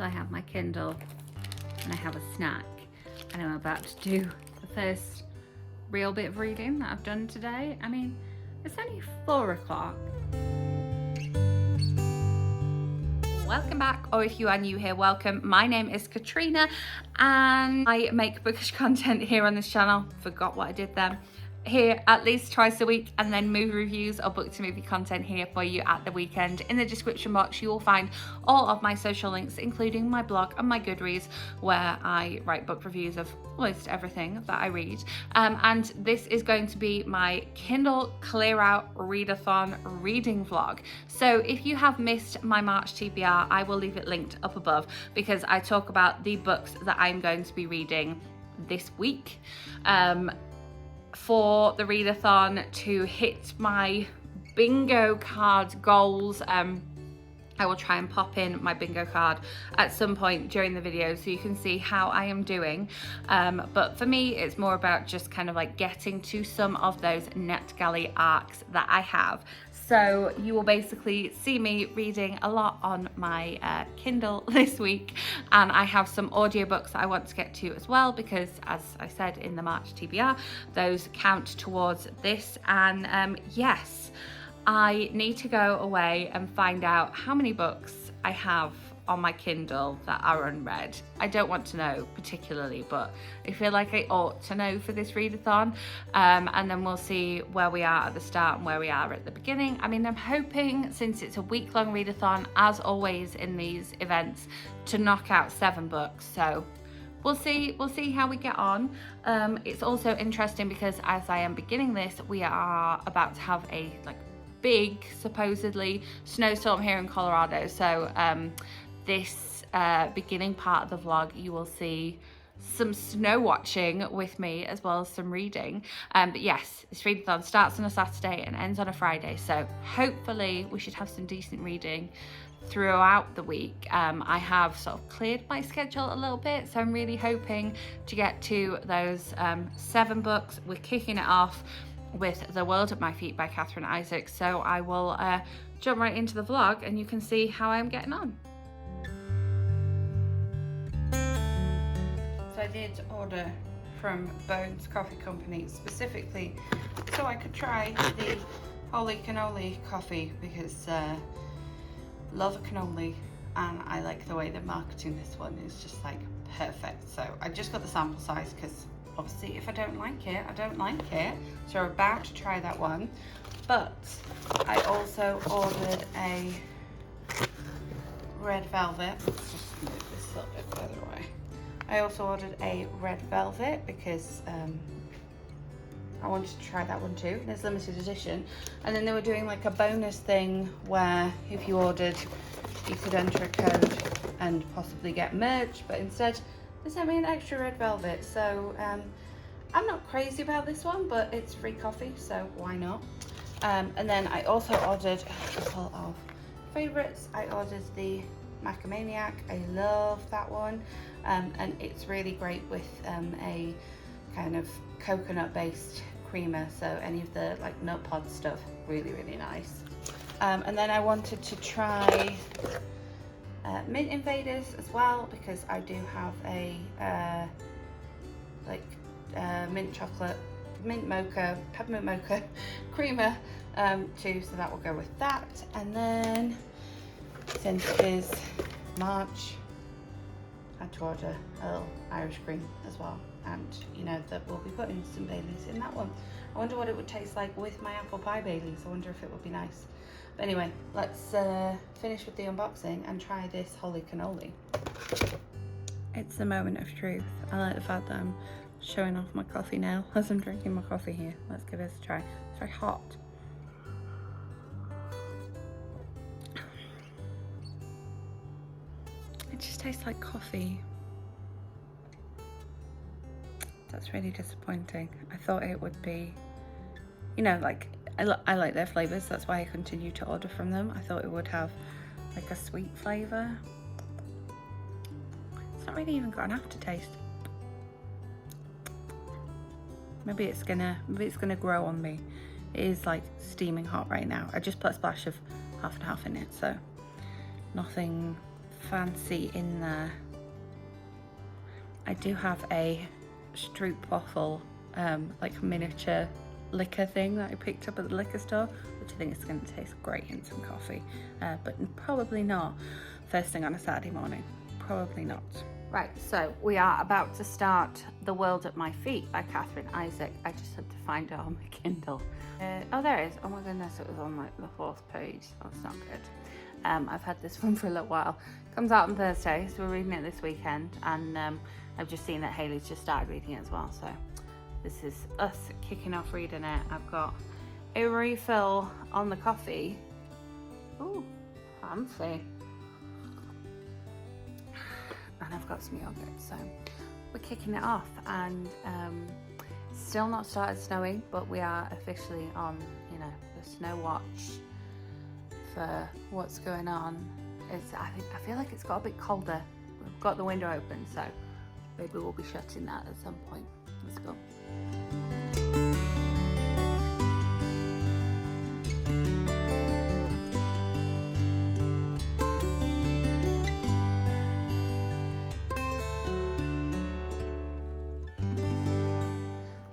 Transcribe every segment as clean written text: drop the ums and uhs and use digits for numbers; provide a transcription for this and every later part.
So I have my Kindle and I have a snack, and I'm about to do the first real bit of reading that I've done today. I mean, it's only 4 o'clock. Welcome back, or if you are new here, welcome. My name is Katrina and I make bookish content here on this channel. Forgot what I did then. Here at least twice a week, and then movie reviews or book to movie content here for you at the weekend. In the description box you will find all of my social links, including my blog and my Goodreads, where I write book reviews of almost everything that I read. And this is going to be my Kindle Clearout Readathon reading vlog. So if you have missed my March TBR, I will leave it linked up above, because I talk about the books that I'm going to be reading this week. For the readathon to hit my bingo card goals. I will try and pop in my bingo card at some point during the video so you can see how I am doing. But for me, it's more about just kind of like getting to some of those NetGalley arcs that I have. So you will basically see me reading a lot on my Kindle this week, and I have some audiobooks that I want to get to as well, because as I said in the March TBR, those count towards this. And yes, I need to go away and find out how many books I have on my Kindle that are unread. I don't want to know particularly, but I feel like I ought to know for this readathon. And then we'll see where we are at the start and where we are at the beginning. I mean, I'm hoping, since it's a week-long readathon, as always in these events, to knock out 7 books. So we'll see how we get on. It's also interesting because as I am beginning this, we are about to have a big, supposedly, snowstorm here in Colorado. So this beginning part of the vlog, you will see some snow watching with me as well as some reading. But yes, this readathon starts on a Saturday and ends on a Friday, so hopefully we should have some decent reading throughout the week. I have sort of cleared my schedule a little bit, so I'm really hoping to get to those 7 books. We're kicking it off with The World at My Feet by Katherine Isaacs, so I will jump right into the vlog and you can see how I'm getting on. So I did order from Bones Coffee Company specifically so I could try the Holy Cannoli coffee, because love a cannoli, and I like the way they're marketing this one. Is just like perfect. So I just got the sample size because obviously if I don't like it, I don't like it. So we're about to try that one. But I also ordered a red velvet. Let's just move this a little bit further away. I also ordered a red velvet because I wanted to try that one too. There's limited edition. And then they were doing like a bonus thing where if you ordered, you could enter a code and possibly get merch, but instead they sent me an extra red velvet. So I'm not crazy about this one, but it's free coffee, so why not? And then I also ordered a couple of favorites. I ordered the Macamaniac. I love that one. And it's really great with a kind of coconut based creamer, so any of the like nut pod stuff, really nice. And then I wanted to try Mint Invaders as well, because I do have a mint chocolate, mint mocha, peppermint mocha creamer too, so that will go with that. And then since it is March, I had to order a little Irish cream as well, and you know that we'll be putting some Baileys in that one. I wonder what it would taste like with my apple pie Baileys. I wonder if it would be nice. But anyway, let's finish with the unboxing and try this Holy Cannoli. It's the moment of truth. I like the fact that I'm showing off my coffee now as I'm drinking my coffee here. Let's give this a try. It's very hot. It just tastes like coffee. That's really disappointing. I thought it would be, you know, like I like their flavors. That's why I continue to order from them. I thought it would have like a sweet flavor. It's not really even got an aftertaste. Maybe it's gonna grow on me. It is like steaming hot right now. I just put a splash of half and half in it, so nothing fancy in there. I do have a stroopwafel, like miniature liquor thing that I picked up at the liquor store, which I think is going to taste great in some coffee, but probably not first thing on a Saturday morning. Probably not. Right, so we are about to start The World at My Feet by Catherine Isaac. I just had to find it on my Kindle. Oh, there it is. Oh my goodness, it was on like the 4th page. That's not good. I've had this one for a little while. Comes out on Thursday, so we're reading it this weekend, and I've just seen that Haley's just started reading it as well, so this is us kicking off reading it. I've got a refill on the coffee. Ooh, fancy. And I've got some yogurt, so we're kicking it off. And still not started snowing, but we are officially on, you know, the snow watch for what's going on. I feel like it's got a bit colder. We've got the window open, so maybe we'll be shutting that at some point. Let's go.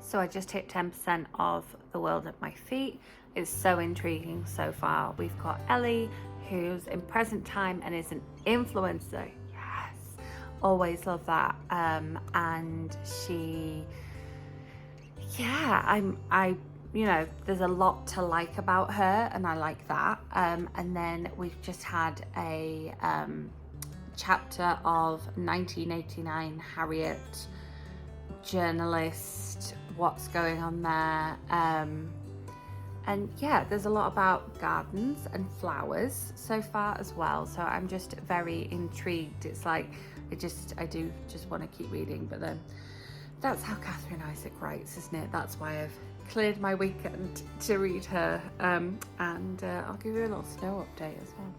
So I just hit 10% of The World at My Feet. It's so intriguing so far. We've got Ellie, who's in present time and is an influencer. Yes, always love that. And she, yeah, you know, there's a lot to like about her, and I like that. And then we've just had a chapter of 1989 Harriet, journalist, what's going on there, and yeah, there's a lot about gardens and flowers so far as well, so I'm just very intrigued. It's like I do just want to keep reading, but then that's how Catherine Isaac writes, isn't it? That's why I've cleared my weekend to read her, and I'll give you a little snow update as well.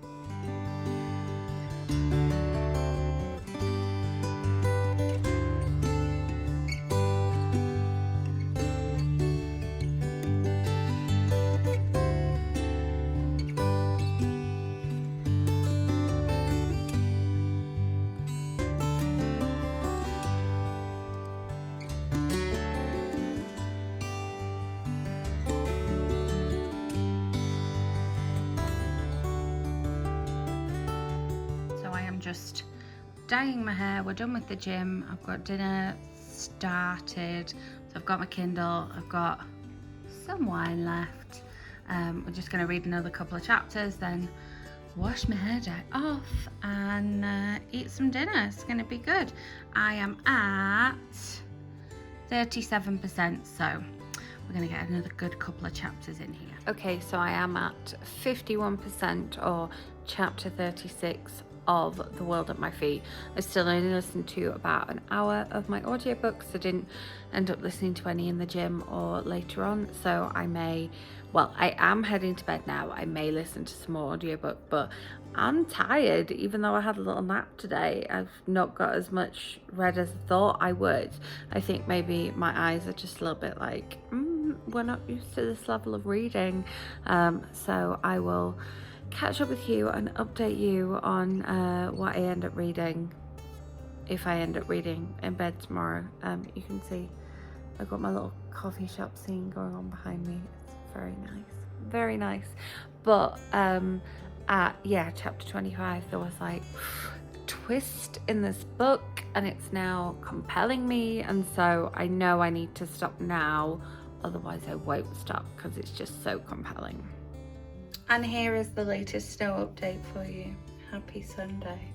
Just dyeing my hair. We're done with the gym. I've got dinner started, so I've got my Kindle, I've got some wine left. We're just going to read another couple of chapters, then wash my hair dye off and eat some dinner. It's going to be good. I am at 37%, so we're going to get another good couple of chapters in here. Okay, so I am at 51%, or chapter 36 of The World at My Feet. I still only listened to about an hour of my audiobooks. I didn't end up listening to any in the gym or later on, so I am heading to bed now. I may listen to some more audiobook, but I'm tired. Even though I had a little nap today, I've not got as much read as I thought I would. I think maybe my eyes are just a little bit like, we're not used to this level of reading, so I will catch up with you and update you on what I end up reading, if I end up reading in bed tomorrow. You can see I've got my little coffee shop scene going on behind me. It's very nice. But chapter 25, there was like twist in this book, and it's now compelling me, and so I know I need to stop now, otherwise I won't stop, because it's just so compelling. And here is the latest snow update for you. Happy Sunday.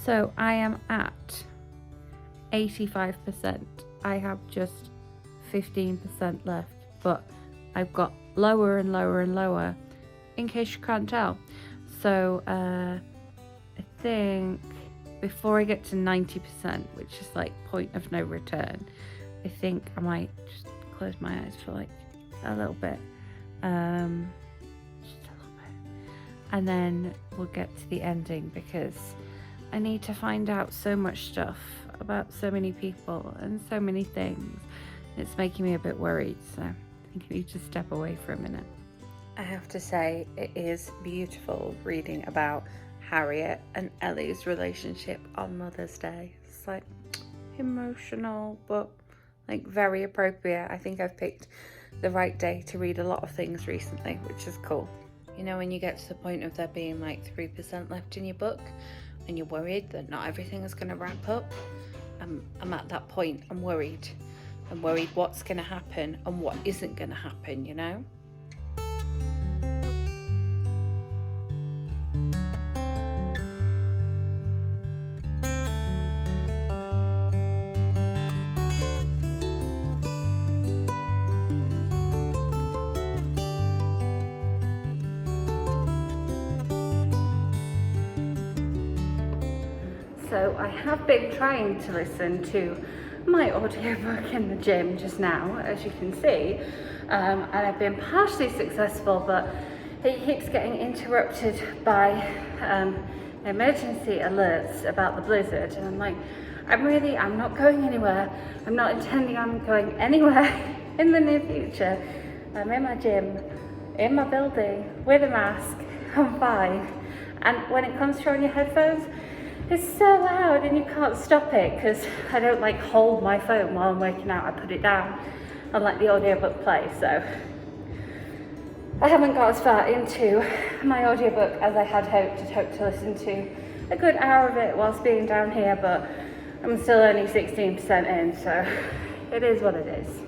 So I am at 85%. I have just 15% left, but I've got lower and lower and lower in case you can't tell. So I think before I get to 90%, which is like point of no return, I think I might just close my eyes for like a little bit. Just a little bit. And then we'll get to the ending, because I need to find out so much stuff about so many people and so many things. It's making me a bit worried, so I think I need to step away for a minute. I have to say, it is beautiful reading about Harriet and Ellie's relationship on Mother's Day. It's like emotional, but like very appropriate. I think I've picked the right day to read a lot of things recently, which is cool. You know, when you get to the point of there being like 3% left in your book and you're worried that not everything is going to wrap up, I'm at that point. I'm worried what's going to happen and what isn't going to happen, you know? So I have been trying to listen to my audiobook in the gym just now, as you can see, and I've been partially successful, but it keeps getting interrupted by emergency alerts about the blizzard, and I'm like, I'm not going anywhere. I'm not intending on going anywhere in the near future. I'm in my gym, in my building, with a mask, I'm fine. And when it comes through on your headphones, it's so loud and you can't stop it, because I don't like hold my phone while I'm working out. I put it down and let the audiobook play. So I haven't got as far into my audiobook as I had hoped. I'd hoped to listen to a good hour of it whilst being down here, but I'm still only 16% in, so it is what it is.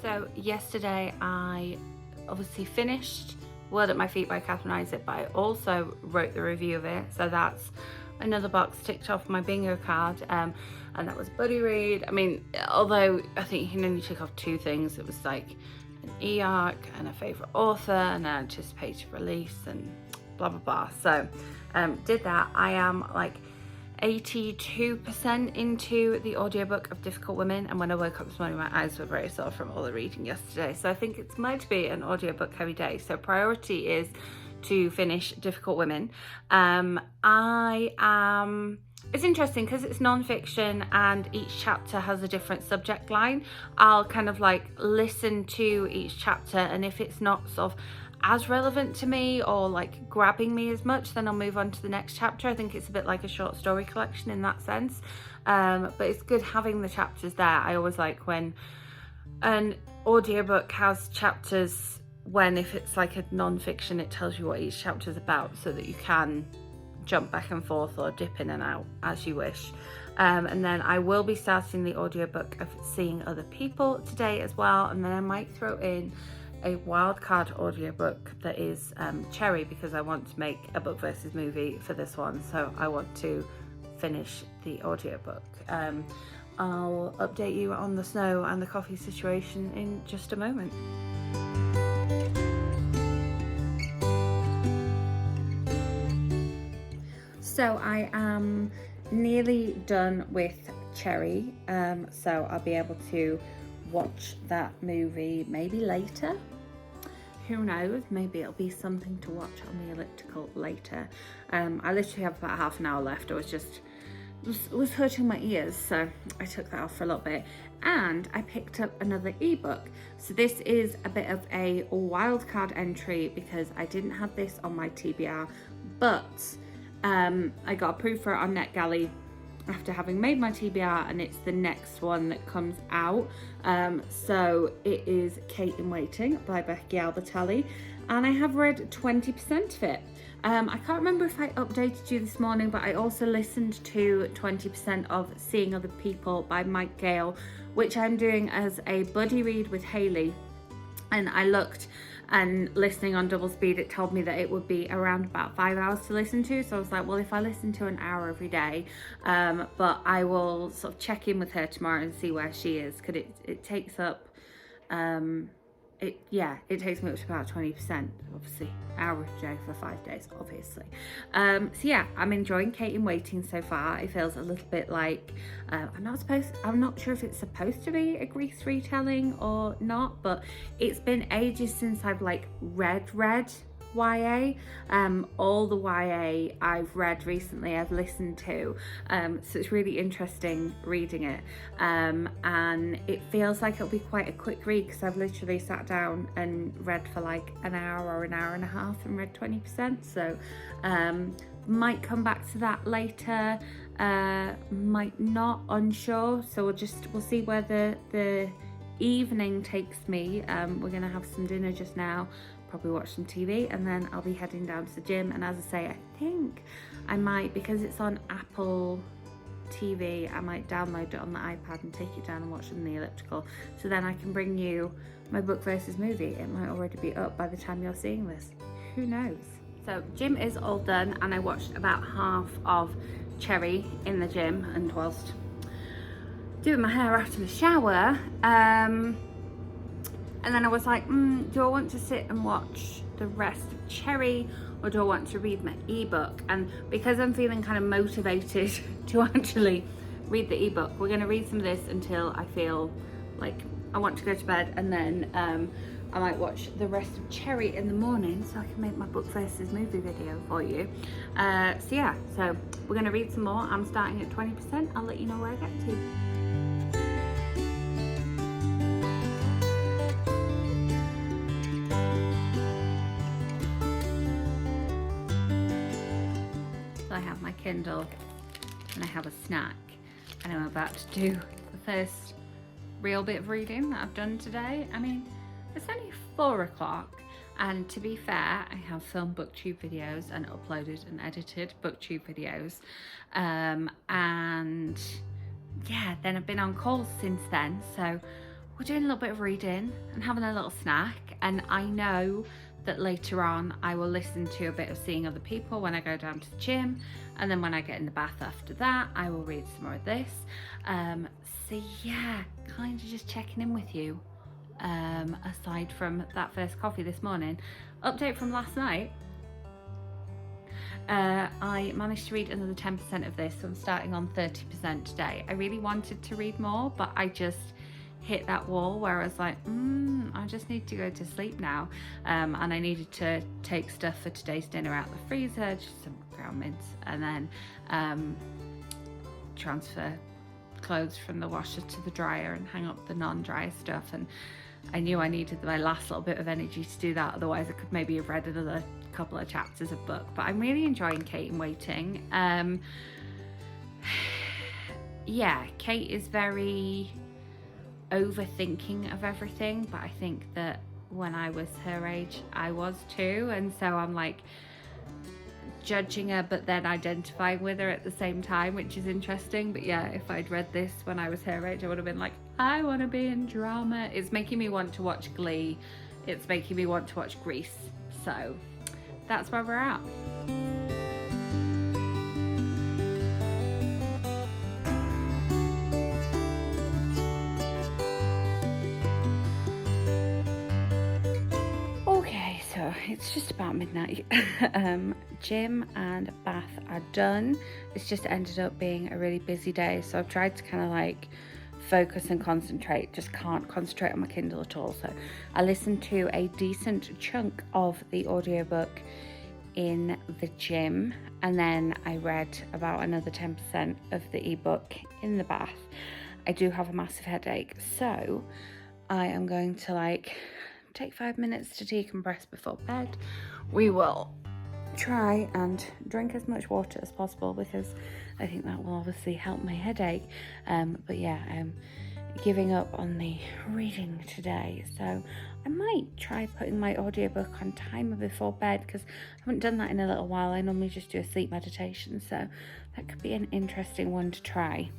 So yesterday I obviously finished Word at My Feet by Catherine Isaac, but I also wrote the review of it, so that's another box ticked off my bingo card, and that was buddy read. I mean, although I think you can only tick off 2 things. It was like an e-arc and a favourite author and an anticipated release and blah blah blah. So did that. I am like 82% into the audiobook of Difficult Women, and when I woke up this morning my eyes were very sore from all the reading yesterday, so I think it's might be an audiobook heavy day. So priority is to finish Difficult Women. It's interesting because it's non-fiction and each chapter has a different subject line. I'll kind of like listen to each chapter, and if it's not sort of as relevant to me or like grabbing me as much, then I'll move on to the next chapter. I think it's a bit like a short story collection in that sense, but it's good having the chapters there. I always like when an audiobook has chapters, when if it's like a non-fiction, it tells you what each chapter is about, so that you can jump back and forth or dip in and out as you wish. And then I will be starting the audiobook of Seeing Other People today as well, and then I might throw in a wildcard audiobook that is Cherry, because I want to make a book versus movie for this one, so I want to finish the audiobook. I'll update you on the snow and the coffee situation in just a moment. So I am nearly done with Cherry, so I'll be able to watch that movie maybe later. Who knows, maybe it'll be something to watch on the elliptical later. I literally have about half an hour left. I was hurting my ears, so I took that off for a little bit, and I picked up another ebook. So this is a bit of a wildcard entry because I didn't have this on my TBR, but I got approved for it on NetGalley after having made my TBR, and it's the next one that comes out. So it is Kate in Waiting by Becky Albertalli, and I have read 20% of it. I can't remember if I updated you this morning, but I also listened to 20% of Seeing Other People by Gayle, which I'm doing as a buddy read with Haley. And I looked, and listening on double speed, it told me that it would be around about 5 hours to listen to. So I was like, well, if I listen to an hour every day, but I will sort of check in with her tomorrow and see where she is, because it takes up it takes me up to about 20%, obviously, average day for 5 days, obviously. So yeah, I'm enjoying Kate in Waiting so far. It feels a little bit like, I'm not sure if it's supposed to be a Grease retelling or not, but it's been ages since I've like read YA. All the YA I've read recently I've listened to, so it's really interesting reading it, and it feels like it'll be quite a quick read because I've literally sat down and read for like an hour or an hour and a half and read 20%, so might come back to that later, might not, unsure. So we'll see where the evening takes me. We're gonna have some dinner just now, probably watch some TV, and then I'll be heading down to the gym. And as I say, I think I might, because it's on Apple TV, I might download it on the iPad and take it down and watch it on the elliptical, so then I can bring you my book versus movie. It might already be up by the time you're seeing this, who knows. So gym is all done, and I watched about half of Cherry in the gym and whilst doing my hair after the shower, and then I was like, do I want to sit and watch the rest of Cherry, or do I want to read my ebook? And because I'm feeling kind of motivated to actually read the ebook, we're going to read some of this until I feel like I want to go to bed, and then I might watch the rest of Cherry in the morning so I can make my book versus movie video for you. So yeah, so we're going to read some more. I'm starting at 20%. I'll let you know where I get to. I have my Kindle and I have a snack, and I'm about to do the first real bit of reading that I've done today. I mean, it's only 4 o'clock, and to be fair, I have filmed booktube videos and uploaded and edited booktube videos, and yeah, then I've been on calls since then, so we're doing a little bit of reading and having a little snack. And I know that later on I will listen to a bit of Seeing Other People when I go down to the gym, and then when I get in the bath after that I will read some more of this. So yeah, kind of just checking in with you, aside from that first coffee this morning. Update from last night, I managed to read another 10% of this, so I'm starting on 30% today. I really wanted to read more, but I just hit that wall where I was like, I just need to go to sleep now, and I needed to take stuff for today's dinner out of the freezer, just some ground mince, and then transfer clothes from the washer to the dryer and hang up the non-dry stuff. And I knew I needed my last little bit of energy to do that, otherwise I could maybe have read another couple of chapters of book. But I'm really enjoying Kate in Waiting. Yeah, Kate is very overthinking of everything, but I think that when I was her age I was too, and so I'm like judging her but then identifying with her at the same time, which is interesting. But yeah, if I'd read this when I was her age, I would have been like, I want to be in drama. It's making me want to watch Glee, it's making me want to watch Grease, so that's where we're at. So it's just about midnight. Gym and bath are done. It's just ended up being a really busy day, so I've tried to kind of like focus and concentrate. Just can't concentrate on my Kindle at all, so I listened to a decent chunk of the audiobook in the gym, and then I read about another 10% of the ebook in the bath. I do have a massive headache, so I am going to like take 5 minutes to decompress before bed. We will try and drink as much water as possible because I think that will obviously help my headache. But yeah, I'm giving up on the reading today, so I might try putting my audiobook on timer before bed because I haven't done that in a little while. I normally just do a sleep meditation, so that could be an interesting one to try.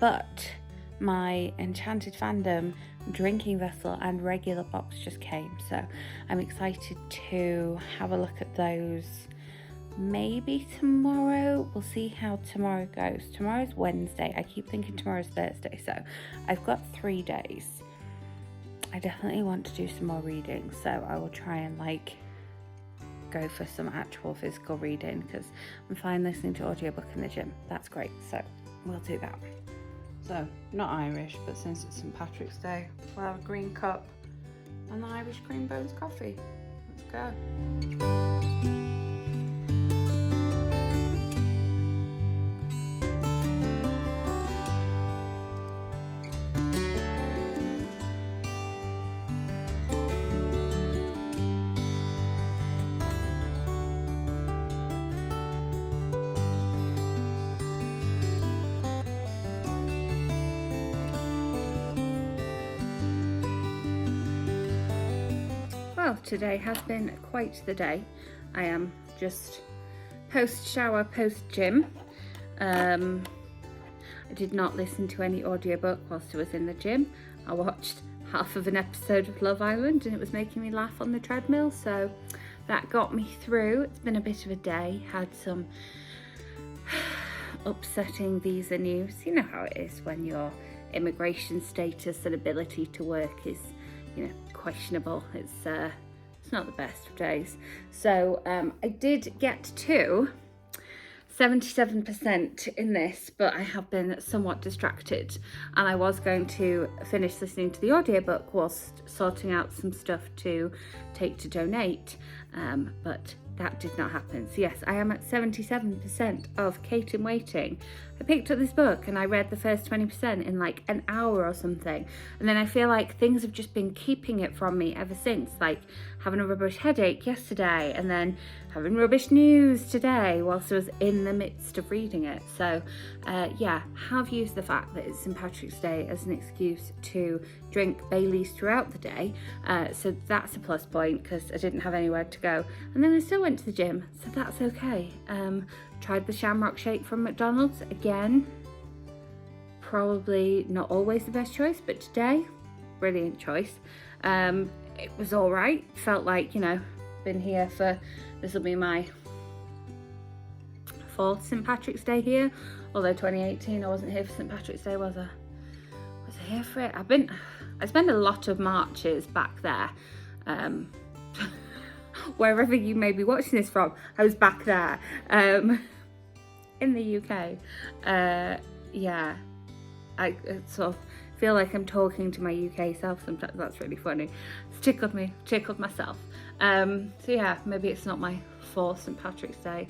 But my Enchanted Fandom drinking vessel and regular box just came, so I'm excited to have a look at those maybe tomorrow. We'll see how tomorrow goes. Tomorrow's Wednesday. I keep thinking tomorrow's Thursday, so I've got 3 days. I definitely want to do some more reading, so I will try and like go for some actual physical reading, because I'm fine listening to audiobook in the gym. That's great, so we'll do that. So, not Irish, but since it's St. Patrick's Day, we'll have a green cup and the Irish cream bones coffee. Let's go. Well, today has been quite the day. I am just post-shower, post-gym. I did not listen to any audiobook whilst I was in the gym. I watched half of an episode of Love Island and it was making me laugh on the treadmill, so that got me through. It's been a bit of a day, had some upsetting visa news. You know how it is when your immigration status and ability to work is, you know, questionable. It's not the best of days. So I did get to 77% in this, but I have been somewhat distracted, and I was going to finish listening to the audiobook whilst sorting out some stuff to take to donate, but that did not happen. So yes, I am at 77% of Kate in Waiting. I picked up this book and I read the first 20% in like an hour or something, and then I feel like things have just been keeping it from me ever since, like having a rubbish headache yesterday and then having rubbish news today whilst I was in the midst of reading it. So yeah, have used the fact that it's St. Patrick's Day as an excuse to drink Baileys throughout the day, so that's a plus point because I didn't have anywhere to go, and then I still went to the gym, so that's okay. Tried the Shamrock Shake from McDonald's again. Probably not always the best choice, but today, brilliant choice. It was all right. Felt like, you know, been here for, this will be my 4th St. Patrick's Day here. Although 2018 I wasn't here for St. Patrick's Day, was I? Was I here for it? I spent a lot of Marches back there. Wherever you may be watching this from, I was back there in the UK. Yeah, I sort of feel like I'm talking to my UK self sometimes. That's really funny. It's tickled myself. So yeah, maybe it's not my 4th St. Patrick's Day.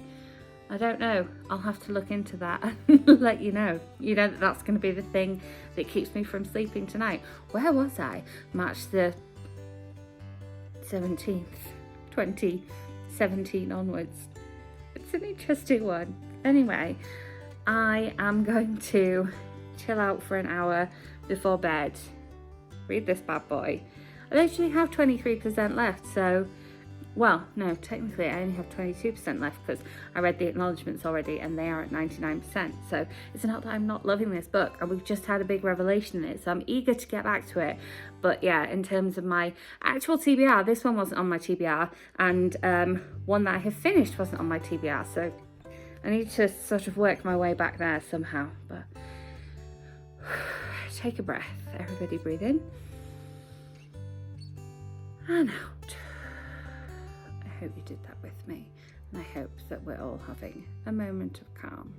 I don't know. I'll have to look into that and let you know. You know that's going to be the thing that keeps me from sleeping tonight. Where was I? March the 17th. 2017 onwards. It's an interesting one. Anyway, I am going to chill out for an hour before bed, read this bad boy. I literally have 23% left, so, well, no, technically I only have 22% left because I read the acknowledgements already and they are at 99%. So it's not that I'm not loving this book, and we've just had a big revelation in it, so I'm eager to get back to it. But yeah, in terms of my actual TBR, this one wasn't on my TBR, and one that I have finished wasn't on my TBR, so I need to sort of work my way back there somehow. But take a breath, everybody breathe in and out. I hope you did that with me, and I hope that we're all having a moment of calm.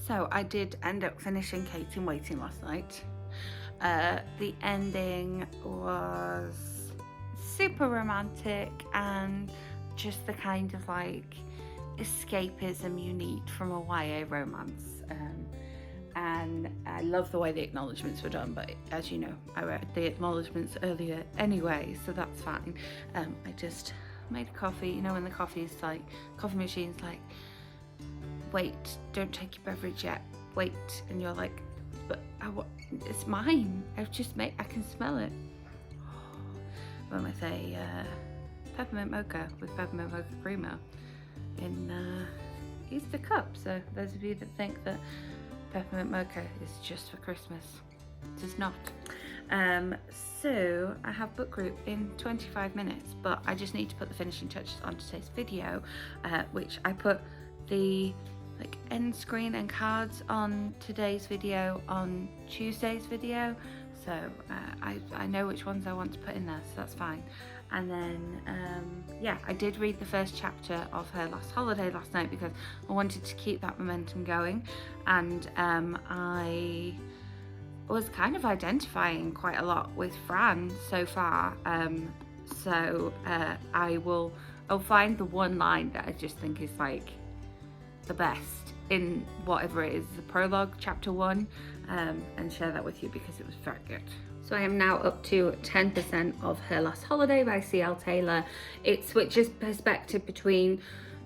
So I did end up finishing Kate in Waiting last night. The ending was super romantic and just the kind of like escapism you need from a YA romance. And I love the way the acknowledgements were done, but as you know, I read the acknowledgements earlier anyway, so that's fine. I just made a coffee. You know when the coffee machine's like, wait, don't take your beverage yet, wait, and you're like, but it's mine, I can smell it. When I say peppermint mocha with peppermint mocha creamer in Easter cup, so those of you that think that peppermint mocha is just for Christmas, it is not. So I have book group in 25 minutes, but I just need to put the finishing touches on today's video, which I put the end screen and cards on today's video on Tuesday's video, So I know which ones I want to put in there, so that's fine. And then, yeah, I did read the first chapter of Her Last Holiday last night because I wanted to keep that momentum going. And I was kind of identifying quite a lot with Fran so far. I'll find the one line that I just think is like the best in whatever it is, the prologue, chapter 1, and share that with you because it was very good. So I am now up to 10% of Her Last Holiday by C.L. Taylor. It switches perspective between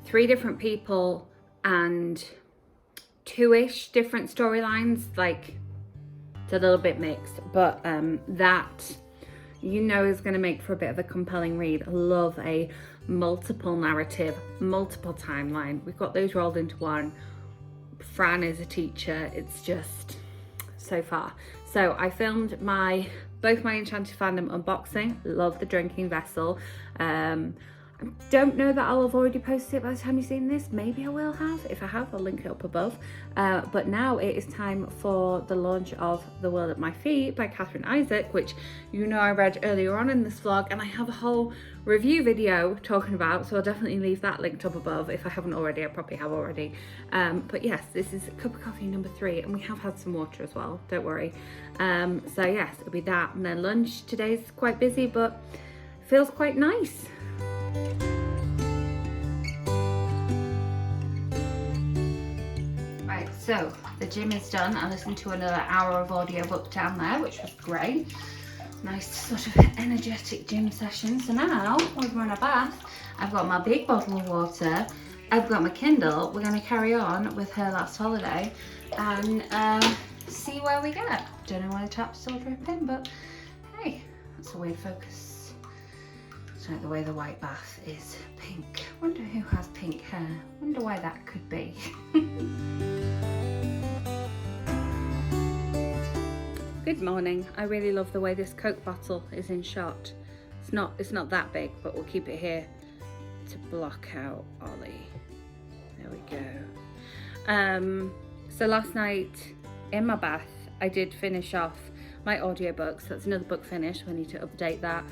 3 different people and 2-ish different storylines. Like, it's a little bit mixed, but that, you know, is going to make for a bit of a compelling read. I love a multiple narrative, multiple timeline. We've got those rolled into one. Fran is a teacher. It's just so far. So I filmed both my Enchanted Fandom unboxing. Love the drinking vessel. I don't know that I'll have already posted it by the time you've seen this. Maybe I will have. If I have, I'll link it up above. But now it is time for the launch of The World at My Feet by Catherine Isaac, which you know I read earlier on in this vlog, and I have a whole review video talking about, so I'll definitely leave that linked up above. If I haven't already, I probably have already. But yes, this is cup of coffee number 3, and we have had some water as well, don't worry. So yes, it'll be that, and then lunch today's quite busy, but feels quite nice. Right, so the gym is done. I listened to another hour of audiobook down there, which was great. Nice sort of energetic gym session. So now we're in a bath. I've got my big bottle of water. I've got my Kindle. We're going to carry on with Her Last Holiday and see where we get. Don't know why the tap's still dripping, but hey, that's a weird focus. It's like the way the white bath is pink. Wonder who has pink hair. Wonder why that could be. Good morning. I really love the way this Coke bottle is in shot. It's not that big, but we'll keep it here to block out Ollie. There we go. So last night in my bath, I did finish off my audiobooks. That's another book finish. I need to update that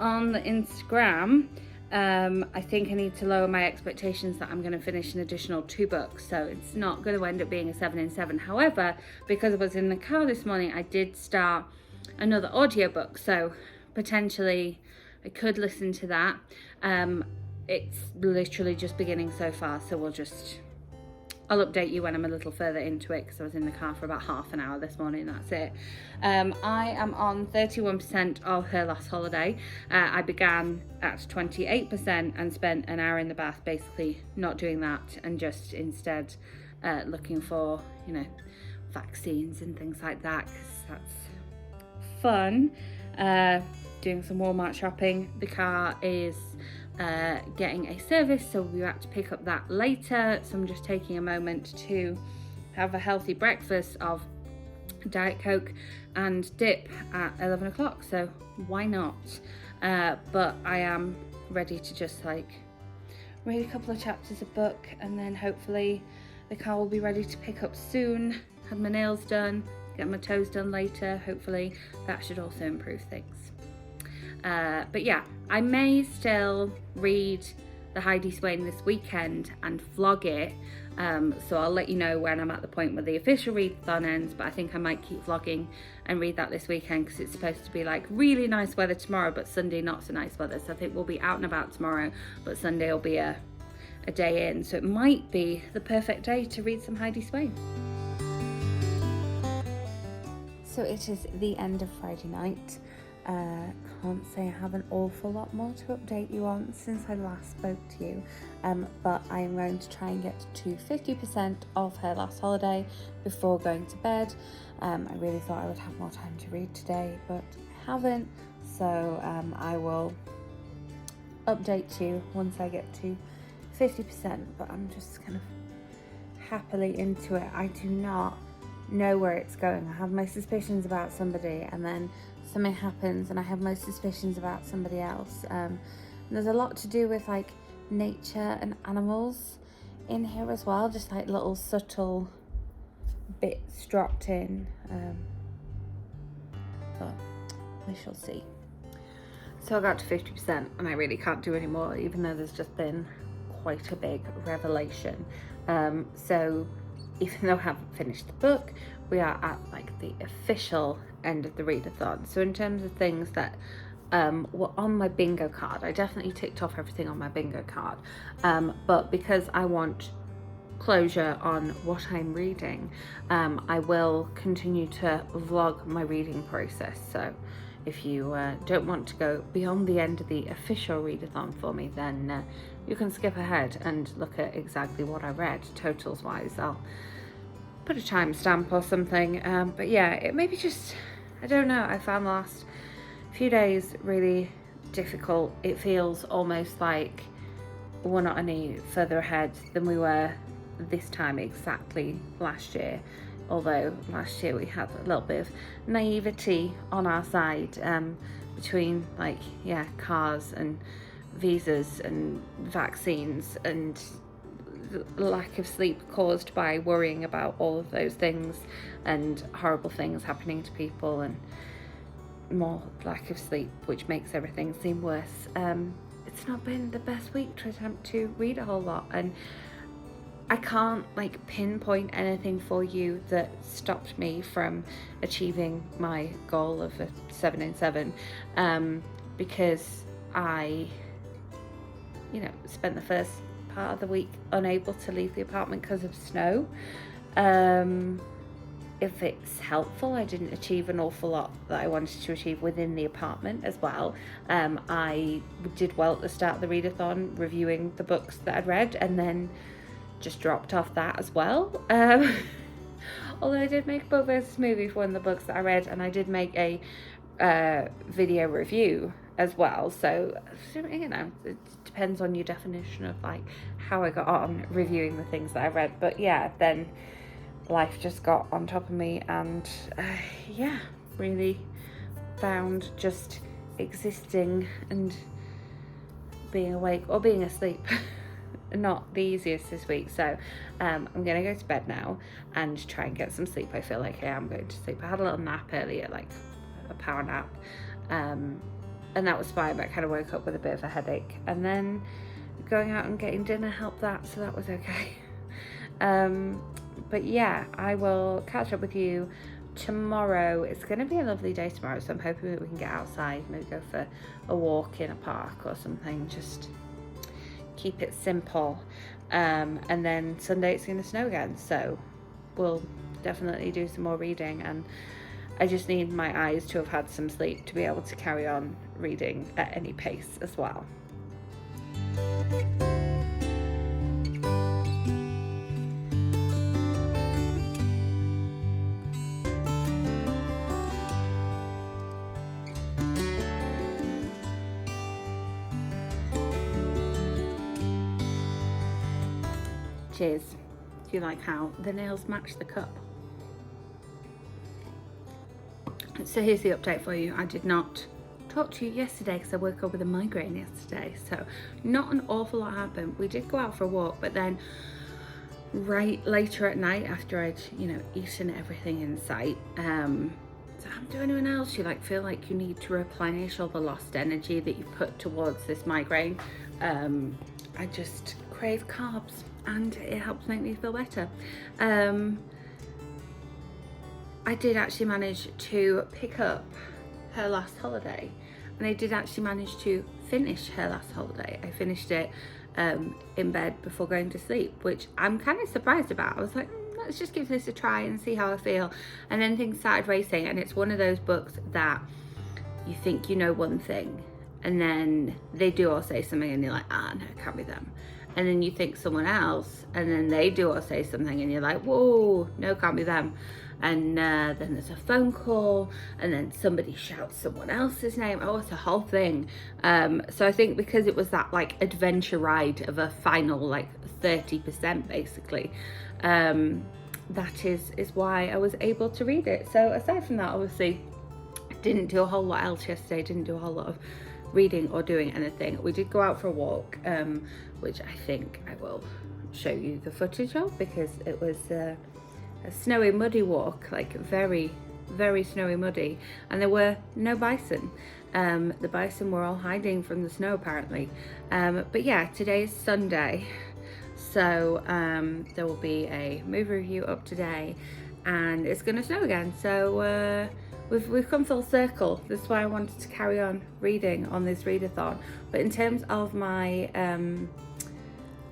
on the Instagram. I think I need to lower my expectations that I'm going to finish an additional 2 books, so it's not going to end up being a 7 in 7. However, because I was in the car this morning, I did start another audiobook, so potentially I could listen to that. It's literally just beginning so far, so I'll update you when I'm a little further into it, because I was in the car for about half an hour this morning. That's it. I am on 31% of Her Last Holiday. I began at 28% and spent an hour in the bath basically not doing that, and just instead looking for, you know, vaccines and things like that, because that's fun. Doing some Walmart shopping. The car is getting a service, so we have to pick up that later, so I'm just taking a moment to have a healthy breakfast of Diet Coke and dip at 11 o'clock, so why not? But I am ready to just like read a couple of chapters of book, and then hopefully the car will be ready to pick up soon. Had my nails done, get my toes done later. Hopefully that should also improve things. But yeah, I may still read the Heidi Swain this weekend and vlog it, so I'll let you know when I'm at the point where the official readathon ends, but I think I might keep vlogging and read that this weekend, because it's supposed to be like really nice weather tomorrow, but Sunday not so nice weather, so I think we'll be out and about tomorrow, but Sunday will be a day in, so it might be the perfect day to read some Heidi Swain. So it is the end of Friday night. Can't say I have an awful lot more to update you on since I last spoke to you, but I am going to try and get to 50% of Her Last Holiday before going to bed. I really thought I would have more time to read today, but I haven't, so I will update you once I get to 50%, but I'm just kind of happily into it. I do not know where it's going. I have my suspicions about somebody, and then something happens and I have my suspicions about somebody else. There's a lot to do with like nature and animals in here as well, just like little subtle bits dropped in. but we shall see. So I got to 50% and I really can't do any more, even though there's just been quite a big revelation. So even though I haven't finished the book, we are at like the official end of the readathon. So in terms of things that were on my bingo card, I definitely ticked off everything on my bingo card, but because I want closure on what I'm reading, I will continue to vlog my reading process. So if you don't want to go beyond the end of the official readathon for me, then you can skip ahead and look at exactly what I read totals wise. I'll put a timestamp or something, but yeah, it maybe just, I don't know, I found the last few days really difficult. It feels almost like we're not any further ahead than we were this time exactly last year, although last year we had a little bit of naivety on our side, between like, yeah, cars and visas and vaccines and lack of sleep caused by worrying about all of those things and horrible things happening to people, and more lack of sleep, which makes everything seem worse. It's not been the best week to attempt to read a whole lot, and I can't like pinpoint anything for you that stopped me from achieving my goal of a 7 in 7, because I, you know, spent the first part of the week unable to leave the apartment because of snow. If it's helpful, I didn't achieve an awful lot that I wanted to achieve within the apartment as well. I did well at the start of the readathon reviewing the books that I'd read, and then just dropped off that as well. Although I did make a book versus movie for one of the books that I read, and I did make a video review as well. So, you know, it depends on your definition of like how I got on reviewing the things that I read. But yeah, then life just got on top of me, and yeah, really found just existing and being awake or being asleep not the easiest this week. So I'm gonna go to bed now and try and get some sleep. I feel like I am going to sleep. I had a little nap earlier, like a power nap, and that was fine, but I kind of woke up with a bit of a headache, and then going out and getting dinner helped that, so that was okay. But yeah, I will catch up with you tomorrow. It's going to be a lovely day tomorrow, so I'm hoping that we can get outside, maybe go for a walk in a park or something, just keep it simple. And then Sunday it's going to snow again, so we'll definitely do some more reading, and I just need my eyes to have had some sleep to be able to carry on reading at any pace as well. Cheers. Do you like how the nails match the cup? So here's the update for you. I did not talk to you yesterday because I woke up with a migraine yesterday, so not an awful lot happened. We did go out for a walk, but then right later at night, after I'd, you know, eaten everything in sight, so haven't do anyone else, you like feel like you need to replenish all the lost energy that you put towards this migraine. I just crave carbs, and it helps make me feel better. I did actually manage to pick up her last holiday, and I did actually manage to finish her last holiday. I finished it in bed before going to sleep, which I'm kind of surprised about. I was like, let's just give this a try and see how I feel. And then things started racing, and it's one of those books that you think you know one thing, and then they do or say something and you're like, no, it can't be them. And then you think someone else, and then they do or say something and you're like, whoa, no, can't be them. And then there's a phone call, and then somebody shouts someone else's name. Oh, it's a whole thing. So I think because it was that like adventure ride of a final like 30% basically, that is why I was able to read it. So aside from that, obviously didn't do a whole lot else yesterday, didn't do a whole lot of reading or doing anything. We did go out for a walk, which I think I will show you the footage of, because it was a snowy, muddy walk, like very, very snowy, muddy, and there were no bison. The bison were all hiding from the snow apparently. But yeah, today is Sunday, so there will be a movie review up today, and it's gonna snow again. So we've come full circle. That's why I wanted to carry on reading on this readathon. But in terms of my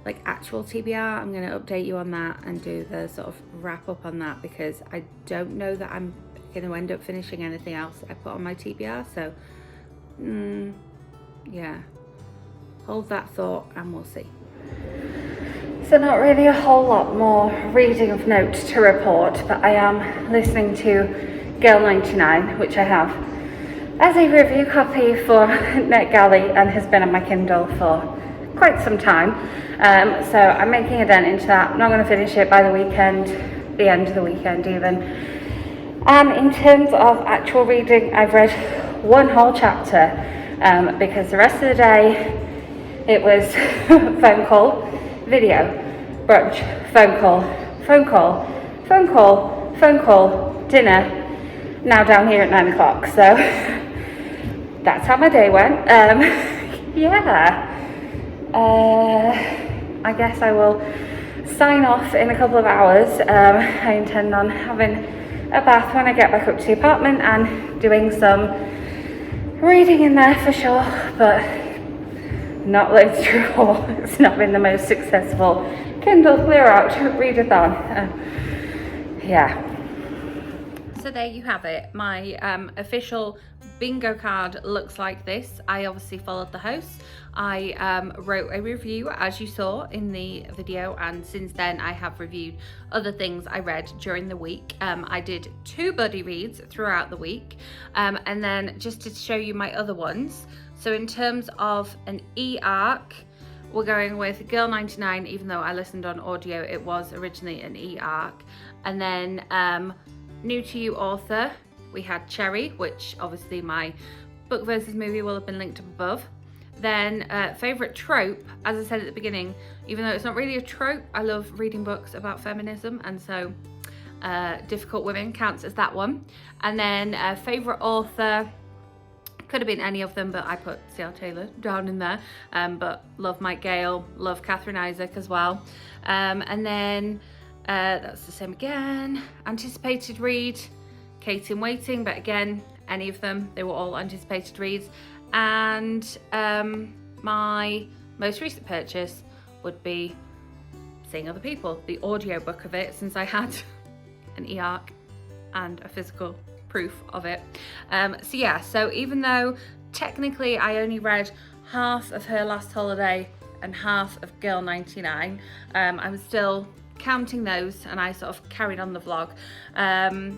like actual TBR, I'm going to update you on that and do the sort of wrap up on that, because I don't know that I'm going to end up finishing anything else I put on my TBR. So yeah, hold that thought and we'll see. So not really a whole lot more reading of note to report, but I am listening to Gayle 99, which I have as a review copy for NetGalley and has been on my Kindle for quite some time. So I'm making a dent into that. I'm not going to finish it by the weekend, the end of the weekend even. And in terms of actual reading, I've read one whole chapter because the rest of the day it was phone call, video, brunch, phone call, phone call, phone call, phone call, dinner. Now down here at 9 o'clock, so that's how my day went. Yeah, I guess I will sign off in a couple of hours. I intend on having a bath when I get back up to the apartment and doing some reading in there for sure, but not loads through all. It's not been the most successful Kindle Clearout Readathon. Yeah. So there you have it. My official bingo card looks like this. I obviously followed the host. I wrote a review, as you saw in the video, and since then I have reviewed other things I read during the week. I did 2 buddy reads throughout the week, and then just to show you my other ones. So in terms of an e-arc, we're going with Gayle 99, even though I listened on audio, it was originally an e-arc. And then new to you author, we had Cherry, which obviously my book versus movie will have been linked up above. Then favourite trope, as I said at the beginning, even though it's not really a trope, I love reading books about feminism, and so Difficult Women counts as that one. And then favourite author, could have been any of them, but I put C.L. Taylor down in there. But love Mike Gayle, love Catherine Isaac as well. And then that's the same again. Anticipated read, Kate in Waiting, but again, any of them, they were all anticipated reads. And my most recent purchase would be Seeing Other People, the audiobook of it, since I had an e-arc and a physical proof of it. So yeah, so even though technically I only read half of Her Last Holiday and half of Gayle 99, I was still counting those, and I sort of carried on the vlog.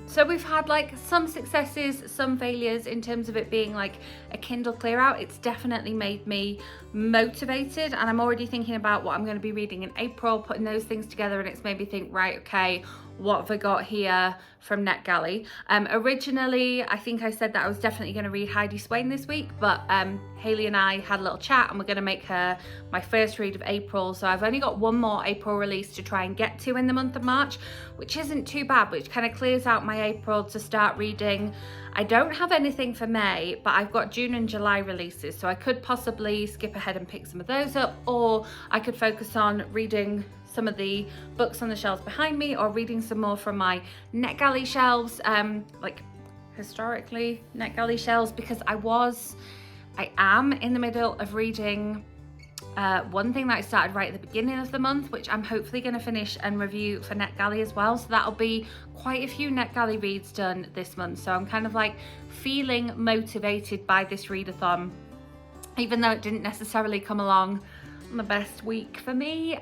So we've had like some successes, some failures in terms of it being like a Kindle Clearout. It's definitely made me motivated, and I'm already thinking about what I'm going to be reading in April, putting those things together, and it's made me think, right, okay, what have I got here from NetGalley? Originally, I think I said that I was definitely going to read Heidi Swain this week, but Haley and I had a little chat and we're going to make her my first read of April. So I've only got one more April release to try and get to in the month of March, which isn't too bad, which kind of clears out my April to start reading. I don't have anything for May, but I've got June and July releases, so I could possibly skip ahead and pick some of those up, or I could focus on reading some of the books on the shelves behind me, or reading some more from my NetGalley shelves, like historically NetGalley shelves, because I am in the middle of reading one thing that I started right at the beginning of the month, which I'm hopefully going to finish and review for NetGalley as well. So that'll be quite a few NetGalley reads done this month. So I'm kind of like feeling motivated by this readathon, even though it didn't necessarily come along on the best week for me.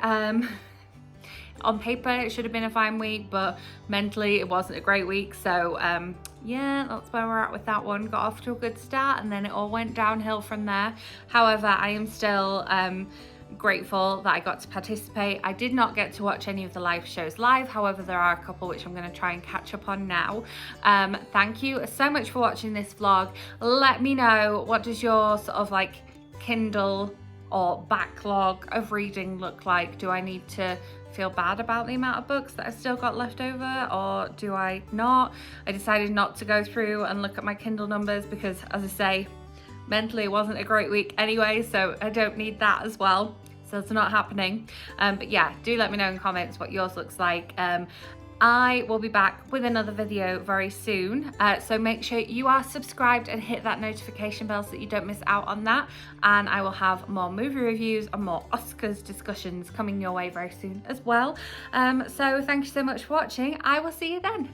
On paper it should have been a fine week, but mentally it wasn't a great week. So yeah, that's where we're at with that one. Got off to a good start and then it all went downhill from there. However, I am still grateful that I got to participate. I did not get to watch any of the live shows live, however there are a couple which I'm going to try and catch up on now. Thank you so much for watching this vlog. Let me know, what does your sort of like Kindle or backlog of reading look like? Do I need to feel bad about the amount of books that I've still got left over, or do I not? I decided not to go through and look at my Kindle numbers because, as I say, mentally it wasn't a great week anyway, so I don't need that as well. So it's not happening. But yeah, do let me know in comments what yours looks like. I will be back with another video very soon, so make sure you are subscribed and hit that notification bell so that you don't miss out on that, and I will have more movie reviews and more Oscars discussions coming your way very soon as well. So thank you so much for watching. I will see you then.